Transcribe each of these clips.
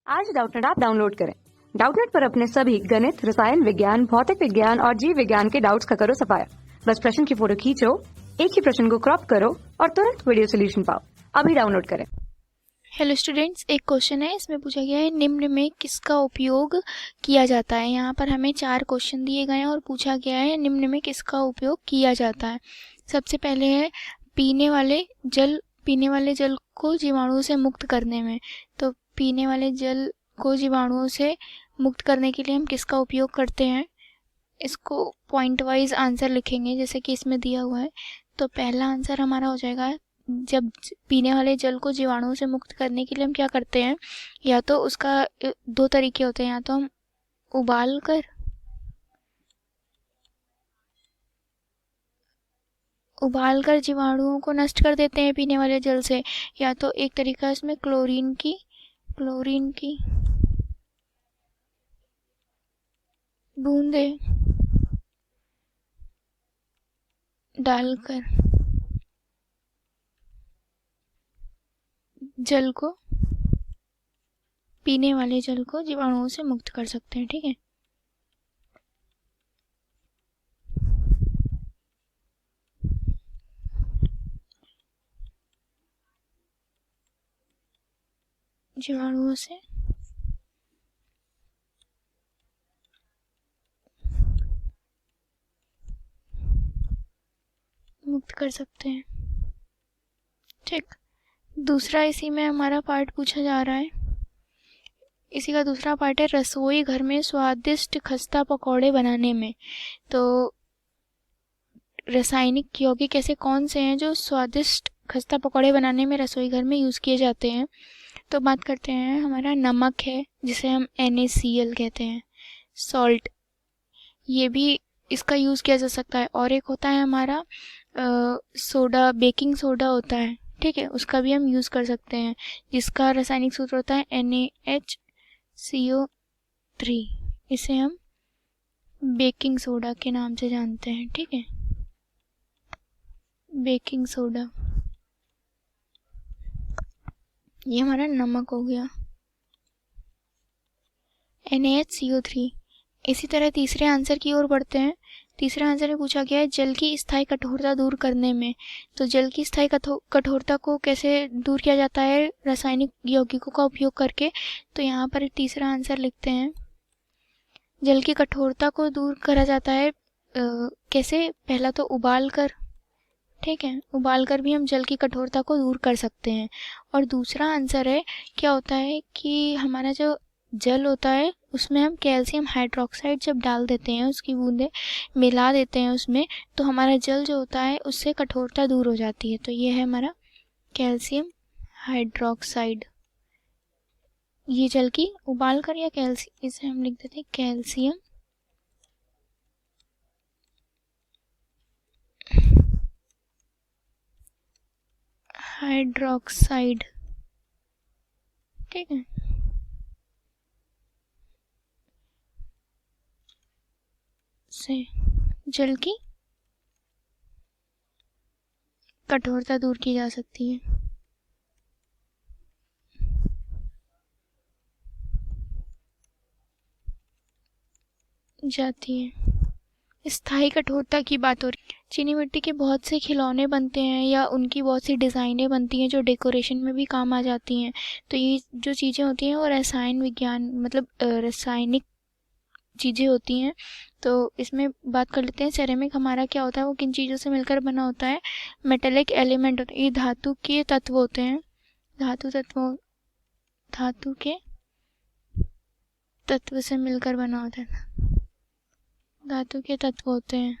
आज Doubtnut app download करें। Doubtnut पर अपने सभी गणित, रसायन विज्ञान, भौतिक विज्ञान और जीव विज्ञान के डाउट्स का करो सफाया। बस प्रश्न की फोटो खींचो, एक ही प्रश्न को क्रॉप करो और तुरंत वीडियो सोल्यूशन पाओ। अभी डाउनलोड करें। हेलो स्टूडेंट्स, एक क्वेश्चन है, इसमें पूछा गया है निम्न में किसका उपयोग किया जाता है। यहाँ पर हमें 4 क्वेश्चन दिए गए हैं और पूछा गया है निम्न में किसका उपयोग किया जाता है। सबसे पहले है पीने वाले जल को जीवाणुओं से मुक्त करने में। तो पीने वाले जल को जीवाणुओं से मुक्त करने के लिए हम किसका उपयोग करते हैं, इसको पॉइंट वाइज आंसर लिखेंगे जैसे कि इसमें दिया हुआ है। तो पहला आंसर हमारा हो जाएगा, जब पीने वाले जल को जीवाणुओं से मुक्त करने के लिए हम क्या करते हैं, या तो उसका 2 तरीके होते हैं, या तो हम उबाल कर जीवाणुओं को नष्ट कर देते हैं पीने वाले जल से, या तो एक तरीका इसमें क्लोरीन की बूंदें डालकर पीने वाले जल को जीवाणुओं से मुक्त कर सकते हैं। ठीक है, जीवाणुओं से मुक्त कर सकते हैं। ठीक, दूसरा इसी में हमारा पार्ट पूछा जा रहा है। इसी का दूसरा पार्ट है रसोई घर में स्वादिष्ट खस्ता पकौड़े बनाने में। तो रासायनिक यौगिक ऐसे कौन से हैं जो स्वादिष्ट खस्ता पकौड़े बनाने में रसोई घर में यूज़ किए जाते हैं। तो बात करते हैं, हमारा नमक है जिसे हम NaCl कहते हैं, सॉल्ट, ये भी इसका यूज़ किया जा सकता है। और एक होता है हमारा सोडा, बेकिंग सोडा होता है, ठीक है, उसका भी हम यूज़ कर सकते हैं, जिसका रासायनिक सूत्र होता है NaHCO3। इसे हम बेकिंग सोडा के नाम से जानते हैं। ठीक है, बेकिंग सोडा, ये हमारा नमक हो गया, NaHCO3। इसी तरह तीसरे आंसर की ओर बढ़ते हैं। तीसरे आंसर में पूछा गया है जल की स्थायी कठोरता दूर करने में। तो जल की स्थायी कठोरता को कैसे दूर किया जाता है, रासायनिक यौगिकों का उपयोग करके। तो यहाँ पर तीसरा आंसर लिखते हैं, जल की कठोरता को दूर करा जाता है कैसे, पहला तो उबाल कर, ठीक है, उबाल कर भी हम जल की कठोरता को दूर कर सकते हैं। और दूसरा आंसर है, क्या होता है कि हमारा जो जल होता है उसमें हम कैल्शियम हाइड्रोक्साइड जब डाल देते हैं, उसकी बूंदें मिला देते हैं उसमें, तो हमारा जल जो होता है उससे कठोरता दूर हो जाती है। तो ये है हमारा कैल्शियम हाइड्रोक्साइड। ये जल की उबाल कर या कैल्शियम, इसे हम लिख देते हैं कैल्शियम हाइड्रोक्साइड। ठीक है, से जल की कठोरता दूर की जा सकती है। स्थायी कठोरता की बात हो रही है। चीनी मिट्टी के बहुत से खिलौने बनते हैं या उनकी बहुत सी डिज़ाइनें बनती हैं जो डेकोरेशन में भी काम आ जाती हैं। तो ये जो चीज़ें होती हैं वो रासायनिक चीज़ें होती हैं। तो इसमें बात कर लेते हैं, सेरेमिक हमारा क्या होता है, वो किन चीज़ों से मिलकर बना होता है, मेटेलिक एलिमेंट होते हैं, ये धातु के तत्व होते हैं, धातु के तत्व से मिलकर बना होता है, धातु के तत्व होते हैं।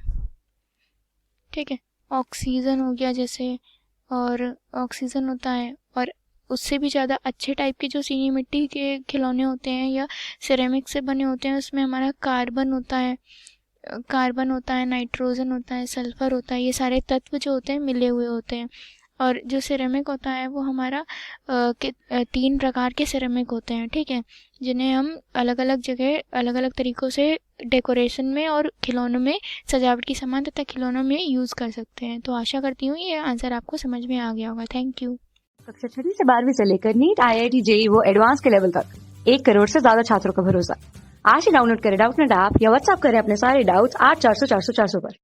ठीक है, ऑक्सीजन हो गया जैसे, और ऑक्सीजन होता है, और उससे भी ज़्यादा अच्छे टाइप के जो चीनी मिट्टी के खिलौने होते हैं या सिरेमिक से बने होते हैं, उसमें हमारा कार्बन होता है, नाइट्रोजन होता है, सल्फर होता है, ये सारे तत्व जो होते हैं मिले हुए होते हैं। और जो सिरेमिक होता है वो हमारा 3 प्रकार के सिरेमिक होते हैं, ठीक है, जिन्हें हम अलग अलग जगह अलग अलग तरीक़ों से डेकोरेशन में और खिलौनों में, सजावट की सामान तथा खिलौनों में यूज़ कर सकते हैं। तो आशा करती हूँ ये आंसर आपको समझ में आ गया होगा। Thank you. कक्षा 6 से 12वीं से लेकर नीट, IIT, JEE वो एडवांस के लेवल तक 1 करोड़ से ज्यादा छात्रों का भरोसा। आज ही डाउनलोड करें डाउटनेट ऐप या व्हाट्सएप करें अपने सारे डाउट्स 8400 400 400 पर।